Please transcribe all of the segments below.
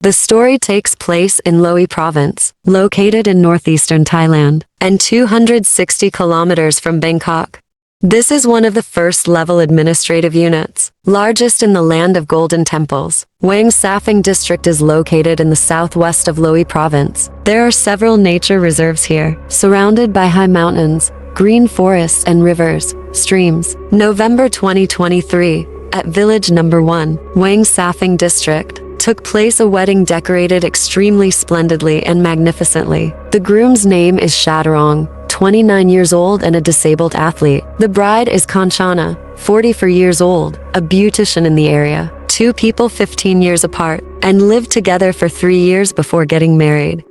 The story takes place in B.l.o.o.d.y province, located in northeastern Thailand, and 260 kilometers from Bangkok. This is one of the first-level administrative units, largest in the land of golden temples. Massacre district is located in the southwest of B.l.o.o.d.y province. There are several nature reserves here, surrounded by high mountains, green forests and rivers, streams. November 2023, at village number 1, Massacre district, took place a wedding decorated extremely splendidly and magnificently. The groom's name is Chaturong, 29 years old and a disabled athlete. The bride is Kanchana, 44 years old, a beautician in the area. Two people 15 years apart, and lived together for 3 years before getting married.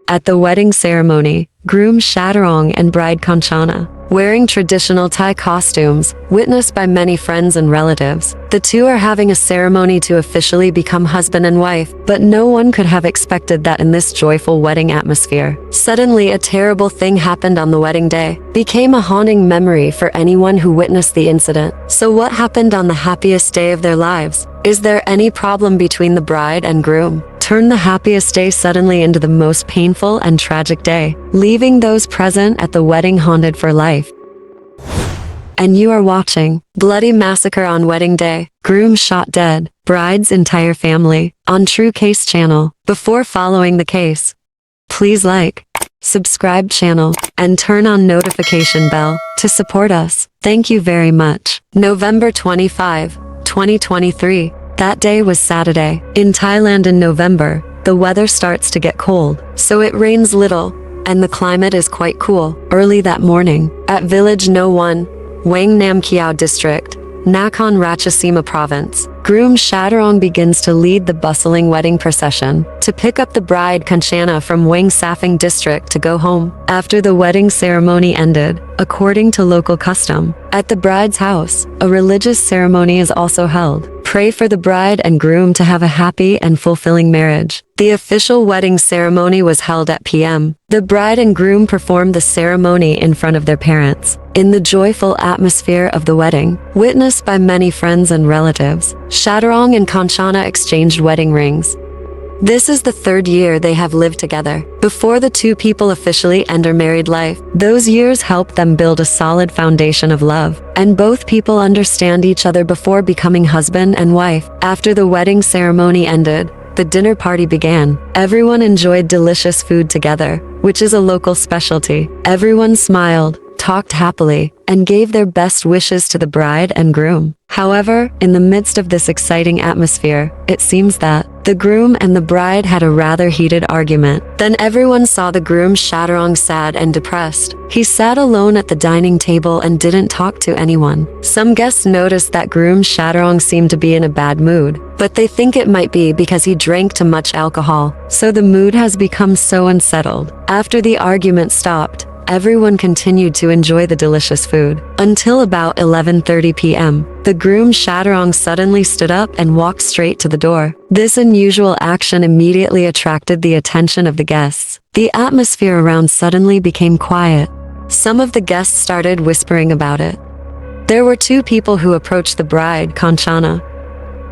At the wedding ceremony, groom Chaturong and bride Kanchana, wearing traditional Thai costumes, witnessed by many friends and relatives. The two are having a ceremony to officially become husband and wife, but no one could have expected that in this joyful wedding atmosphere. Suddenly, a terrible thing happened on the wedding day, became a haunting memory for anyone who witnessed the incident. So what happened on the happiest day of their lives? Is there any problem between the bride and groom? Turned the happiest day suddenly into the most painful and tragic day, leaving those present at the wedding haunted for life. And you are watching Bloody Massacre on Wedding Day, Groom Shot Dead, Bride's Entire Family, on TrueCase channel. Before following the case, please like, subscribe channel, and turn on notification bell to support us. Thank you very much. November 25, 2023. That day was Saturday. In Thailand in November, the weather starts to get cold, so it rains little, and the climate is quite cool. Early that morning, at village No. 1, Wang Nam Kiao district, Nakhon Ratchasima province, groom Chaturong begins to lead the bustling wedding procession to pick up the bride Kanchana from Massacre district to go home. After the wedding ceremony ended, according to local custom, at the bride's house, a religious ceremony is also held. Pray for the bride and groom to have a happy and fulfilling marriage. The official wedding ceremony was held at p.m. The bride and groom performed the ceremony in front of their parents. In the joyful atmosphere of the wedding, witnessed by many friends and relatives, Chaturong and Kanchana exchanged wedding rings. This is the 3rd year they have lived together. Before the two people officially enter married life, those years help them build a solid foundation of love, and both people understand each other before becoming husband and wife. After the wedding ceremony ended, the dinner party began. Everyone enjoyed delicious food together, which is a local specialty. Everyone smiled, talked happily, and gave their best wishes to the bride and groom. However, in the midst of this exciting atmosphere, it seems that the groom and the bride had a rather heated argument. Then everyone saw the groom Chaturong sad and depressed. He sat alone at the dining table and didn't talk to anyone. Some guests noticed that groom Chaturong seemed to be in a bad mood, but they think it might be because he drank too much alcohol, so the mood has become so unsettled. After the argument stopped, everyone continued to enjoy the delicious food. Until about 11:30 p.m., the groom Chaturong suddenly stood up and walked straight to the door. This unusual action immediately attracted the attention of the guests. The atmosphere around suddenly became quiet. Some of the guests started whispering about it. There were two people who approached the bride, Kanchana,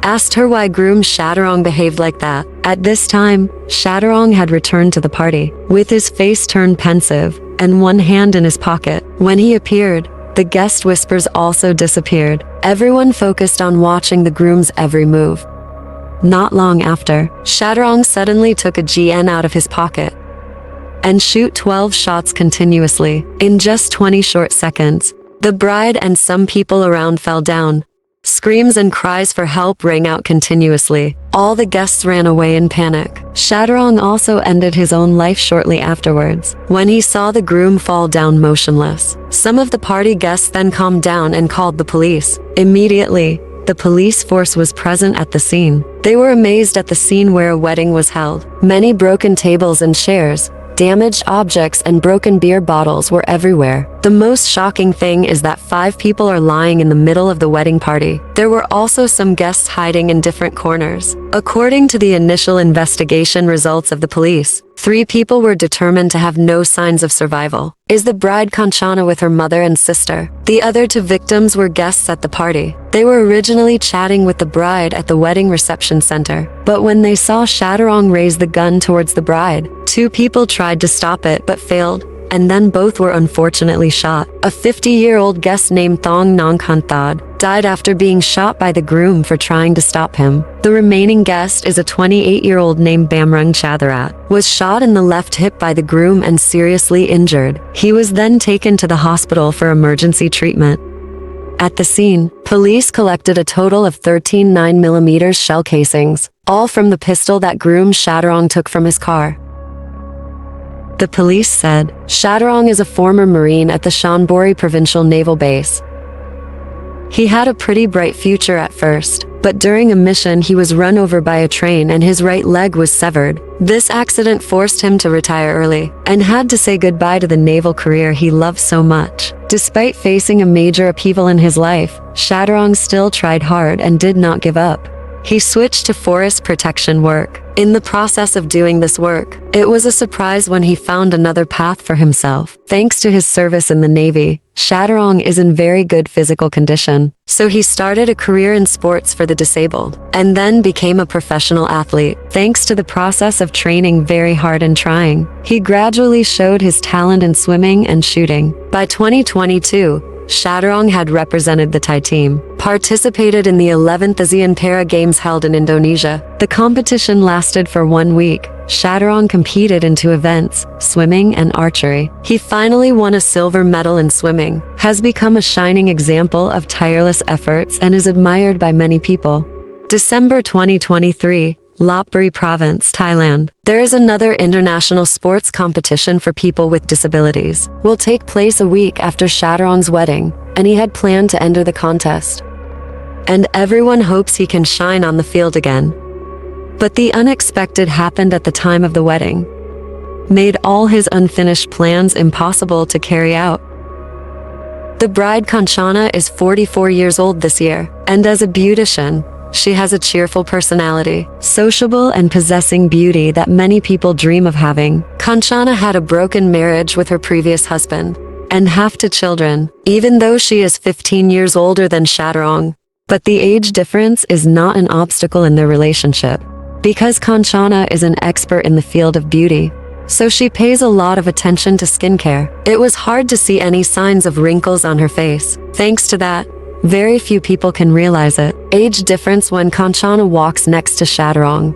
asked her why groom Chaturong behaved like that. At this time, Chaturong had returned to the party, with his face turned pensive, and one hand in his pocket. When he appeared, the guest whispers also disappeared. Everyone focused on watching the groom's every move. Not long after, Chaturong suddenly took a GN out of his pocket and shoot 12 shots continuously. In just 20 short seconds, the bride and some people around fell down. Screams and cries for help rang out continuously. All the guests ran away in panic. Chaturong also ended his own life shortly afterwards, when he saw the groom fall down motionless. Some of the party guests then calmed down and called the police. Immediately, the police force was present at the scene. They were amazed at the scene where a wedding was held. Many broken tables and chairs, damaged objects and broken beer bottles were everywhere. The most shocking thing is that 5 people are lying in the middle of the wedding party. There were also some guests hiding in different corners. According to the initial investigation results of the police, 3 people were determined to have no signs of survival. Is the bride Kanchana with her mother and sister. The other 2 victims were guests at the party. They were originally chatting with the bride at the wedding reception center, but when they saw Shadarong raise the gun towards the bride, 2 people tried to stop it but failed, and then both were unfortunately shot. A 50-year-old guest named Thong Nongkanthad died after being shot by the groom for trying to stop him. The remaining guest is a 28-year-old named Bamrung Chatharat, was shot in the left hip by the groom and seriously injured. He was then taken to the hospital for emergency treatment. At the scene, police collected a total of 13 9mm shell casings, all from the pistol that groom Shadarong took from his car. The police said, Shadarong is a former Marine at the Chonburi Provincial Naval Base. He had a pretty bright future at first, but during a mission he was run over by a train and his right leg was severed. This accident forced him to retire early, and had to say goodbye to the naval career he loved so much. Despite facing a major upheaval in his life, Shadarong still tried hard and did not give up. He switched to forest protection work. In the process of doing this work, it was a surprise when he found another path for himself. Thanks to his service in the Navy, Shadarong is in very good physical condition, so he started a career in sports for the disabled, and then became a professional athlete. Thanks to the process of training very hard and trying, he gradually showed his talent in swimming and shooting. By 2022, Shadarong had represented the Thai team, participated in the 11th Asian Para Games held in Indonesia. The competition lasted for 1 week. Shadarong competed in 2 events, swimming and archery. He finally won a silver medal in swimming, has become a shining example of tireless efforts and is admired by many people. December 2023, Lopburi Province, Thailand. There is another international sports competition for people with disabilities. Will take place a week after Shadarong's wedding, and he had planned to enter the contest. And everyone hopes he can shine on the field again. But the unexpected happened at the time of the wedding, made all his unfinished plans impossible to carry out. The bride Kanchana is 44 years old this year, and as a beautician, she has a cheerful personality, sociable and possessing beauty that many people dream of having. Kanchana had a broken marriage with her previous husband, and have 2 children, even though she is 15 years older than Shadarong. But the age difference is not an obstacle in their relationship, because Kanchana is an expert in the field of beauty, so she pays a lot of attention to skincare. It was hard to see any signs of wrinkles on her face. Thanks to that, very few people can realize it. Age difference when Kanchana walks next to Shadarong.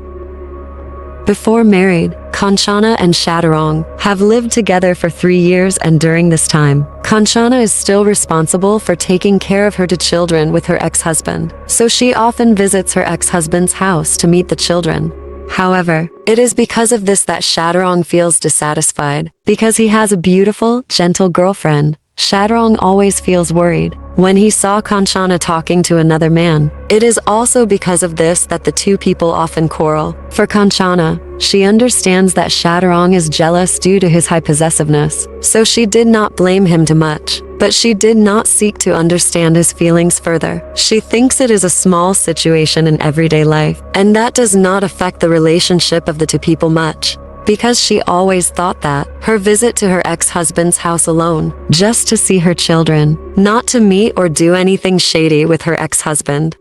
Before married, Kanchana and Shadarong have lived together for 3 years, and during this time, Kanchana is still responsible for taking care of her 2 children with her ex-husband, so she often visits her ex-husband's house to meet the children. However, it is because of this that Shadarong feels dissatisfied. Because he has a beautiful, gentle girlfriend, Shadarong always feels worried when he saw Kanchana talking to another man. It is also because of this that the 2 people often quarrel. For Kanchana, she understands that Shadarong is jealous due to his high possessiveness, so she did not blame him too much. But she did not seek to understand his feelings further. She thinks it is a small situation in everyday life, and that does not affect the relationship of the 2 people much. Because she always thought that her visit to her ex-husband's house alone, just to see her children, not to meet or do anything shady with her ex-husband.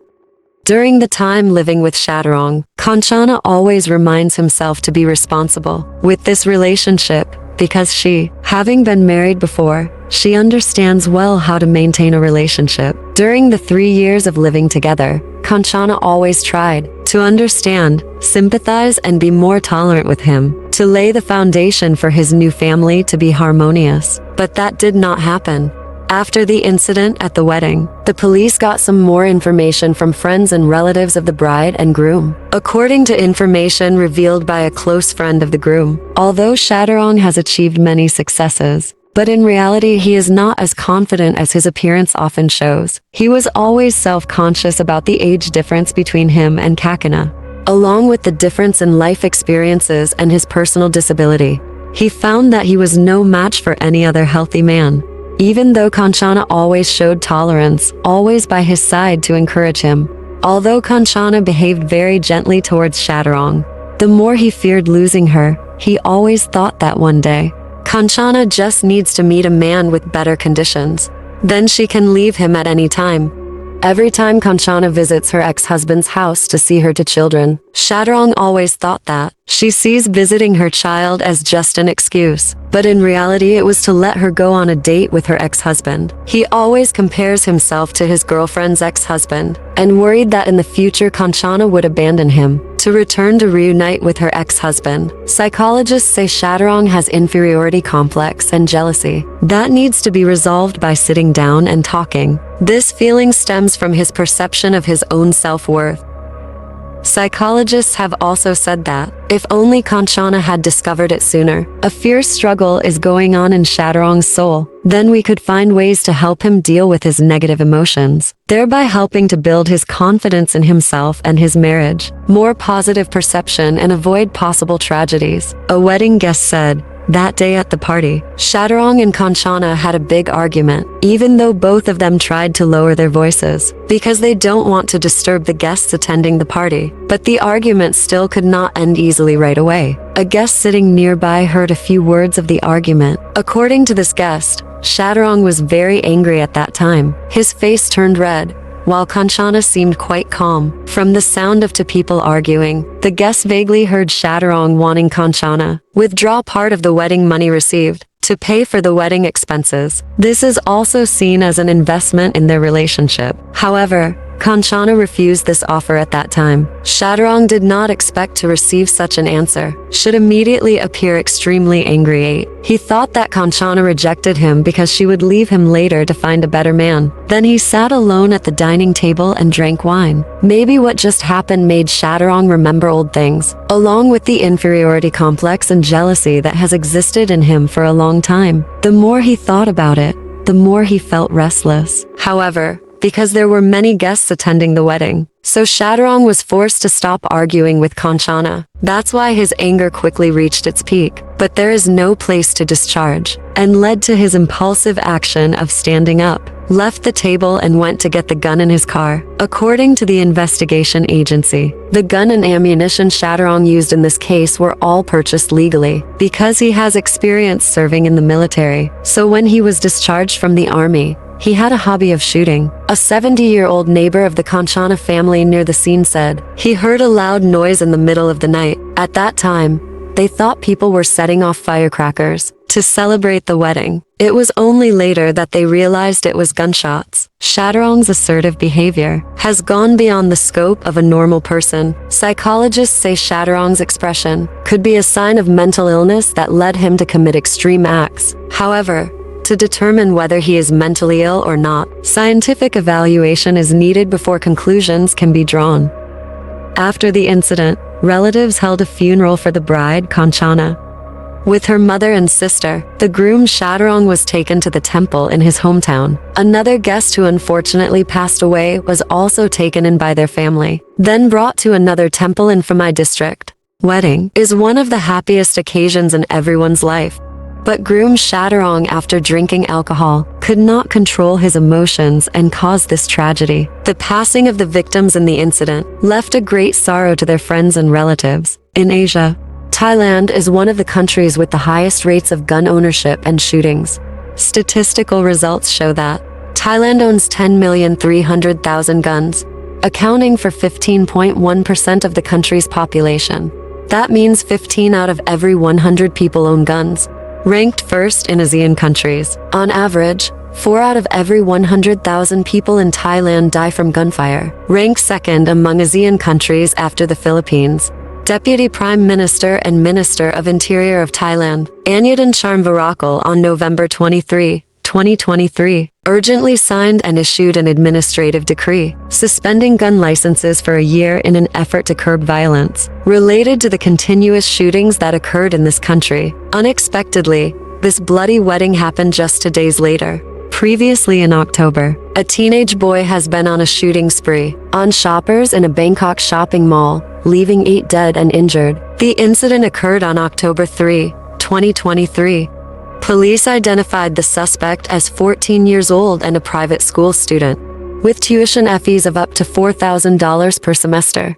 During the time living with Shadarong, Kanchana always reminds himself to be responsible with this relationship, because she, having been married before, she understands well how to maintain a relationship. During the 3 years of living together, Kanchana always tried to understand, sympathize and be more tolerant with him, to lay the foundation for his new family to be harmonious. But that did not happen. After the incident at the wedding, the police got some more information from friends and relatives of the bride and groom. According to information revealed by a close friend of the groom, although Shadarong has achieved many successes, but in reality he is not as confident as his appearance often shows. He was always self-conscious about the age difference between him and Kakina, along with the difference in life experiences and his personal disability. He found that he was no match for any other healthy man. Even though Kanchana always showed tolerance, always by his side to encourage him. Although Kanchana behaved very gently towards Shadarong, the more he feared losing her, He always thought that one day, Kanchana just needs to meet a man with better conditions. Then she can leave him at any time. Every time Kanchana visits her ex-husband's house to see her two children, Shadarong always thought that she sees visiting her child as just an excuse. But in reality, it was to let her go on a date with her ex-husband. He always compares himself to his girlfriend's ex-husband, and worried that in the future Kanchana would abandon him to return to reunite with her ex-husband. Psychologists say Shadarong has inferiority complex and jealousy that needs to be resolved by sitting down and talking. This feeling stems from his perception of his own self-worth. Psychologists have also said that, if only Kanchana had discovered it sooner, a fierce struggle is going on in Shadarong's soul, then we could find ways to help him deal with his negative emotions, thereby helping to build his confidence in himself and his marriage, more positive perception, and avoid possible tragedies. A wedding guest said, that day at the party, Shadarong and Kanchana had a big argument, even though both of them tried to lower their voices, because they don't want to disturb the guests attending the party. But the argument still could not end easily right away. A guest sitting nearby heard a few words of the argument. According to this guest, Shadarong was very angry at that time. His face turned red, while Kanchana seemed quite calm. From the sound of two people arguing, the guest vaguely heard Shadarong wanting Kanchana withdraw part of the wedding money received to pay for the wedding expenses. This is also seen as an investment in their relationship. However, Kanchana refused this offer at that time. Shadarong did not expect to receive such an answer, should immediately appear extremely angry. He thought that Kanchana rejected him because she would leave him later to find a better man. Then he sat alone at the dining table and drank wine. Maybe what just happened made Shadarong remember old things, along with the inferiority complex and jealousy that has existed in him for a long time. The more he thought about it, the more he felt restless. However, because there were many guests attending the wedding, so Shadarong was forced to stop arguing with Kanchana. That's why his anger quickly reached its peak. But there is no place to discharge, and led to his impulsive action of standing up, left the table and went to get the gun in his car. According to the investigation agency, the gun and ammunition Shadarong used in this case were all purchased legally, because he has experience serving in the military. So when he was discharged from the army, he had a hobby of shooting. A 70-year-old neighbor of the Kanchana family near the scene said, he heard a loud noise in the middle of the night. At that time, they thought people were setting off firecrackers to celebrate the wedding. It was only later that they realized it was gunshots. Shadarong's assertive behavior has gone beyond the scope of a normal person. Psychologists say Shadarong's expression could be a sign of mental illness that led him to commit extreme acts. However, to determine whether he is mentally ill or not, scientific evaluation is needed before conclusions can be drawn. After the incident, relatives held a funeral for the bride, Kanchana. With her mother and sister, the groom Shadarong was taken to the temple in his hometown. Another guest who unfortunately passed away was also taken in by their family, then brought to another temple in Phamai district. Wedding is one of the happiest occasions in everyone's life. But groom Shadarong, after drinking alcohol, could not control his emotions and caused this tragedy. The passing of the victims in the incident left a great sorrow to their friends and relatives. In Asia, Thailand is one of the countries with the highest rates of gun ownership and shootings. Statistical results show that Thailand owns 10,300,000 guns, accounting for 15.1% of the country's population. That means 15 out of every 100 people own guns. Ranked first in ASEAN countries. On average, 4 out of every 100,000 people in Thailand die from gunfire. Ranked second among ASEAN countries after the Philippines. Deputy Prime Minister and Minister of Interior of Thailand, Anyudan Charnvirakul, on November 23, 2023, urgently signed and issued an administrative decree suspending gun licenses for a year in an effort to curb violence related to the continuous shootings that occurred in this country. Unexpectedly, this bloody wedding happened just 2 days later. Previously in October, a teenage boy has been on a shooting spree on shoppers in a Bangkok shopping mall, leaving 8 dead and injured. The incident occurred on October 3, 2023. Police identified the suspect as 14 years old and a private school student, with tuition fees of up to $4,000 per semester.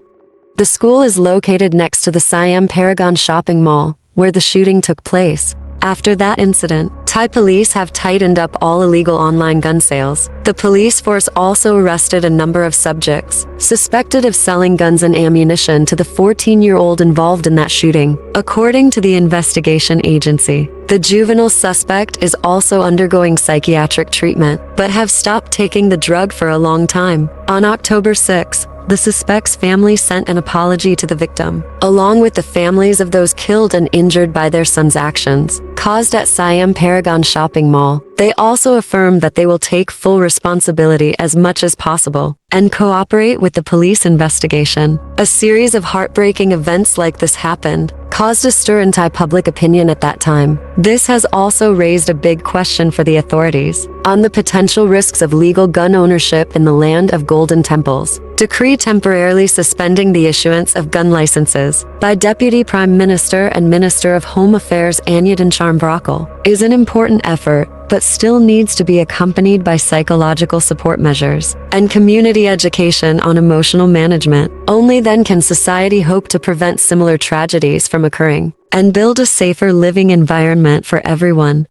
The school is located next to the Siam Paragon shopping mall, where the shooting took place. After that incident, Thai police have tightened up all illegal online gun sales. The police force also arrested a number of subjects, suspected of selling guns and ammunition to the 14-year-old involved in that shooting. According to the investigation agency, the juvenile suspect is also undergoing psychiatric treatment, but have stopped taking the drug for a long time. On October 6, the suspect's family sent an apology to the victim, along with the families of those killed and injured by their son's actions, caused at Siam Paragon shopping mall. They also affirmed that they will take full responsibility as much as possible and cooperate with the police investigation. A series of heartbreaking events like this happened, caused a stir in Thai public opinion at that time. This has also raised a big question for the authorities on the potential risks of legal gun ownership in the land of Golden Temples. Decree temporarily suspending the issuance of gun licenses by Deputy Prime Minister and Minister of Home Affairs Anyadin Charmbrakal is an important effort, but still needs to be accompanied by psychological support measures and community education on emotional management. Only then can society hope to prevent similar tragedies from occurring and build a safer living environment for everyone.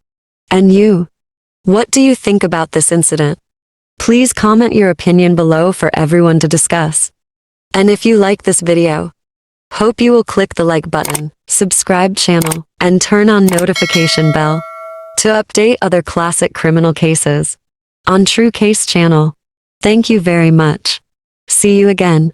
And you? What do you think about this incident? Please comment your opinion below for everyone to discuss. And if you like this video, hope you will click the like button, subscribe channel, and turn on notification bell to update other classic criminal cases on TrueCase channel. Thank you very much. See you again.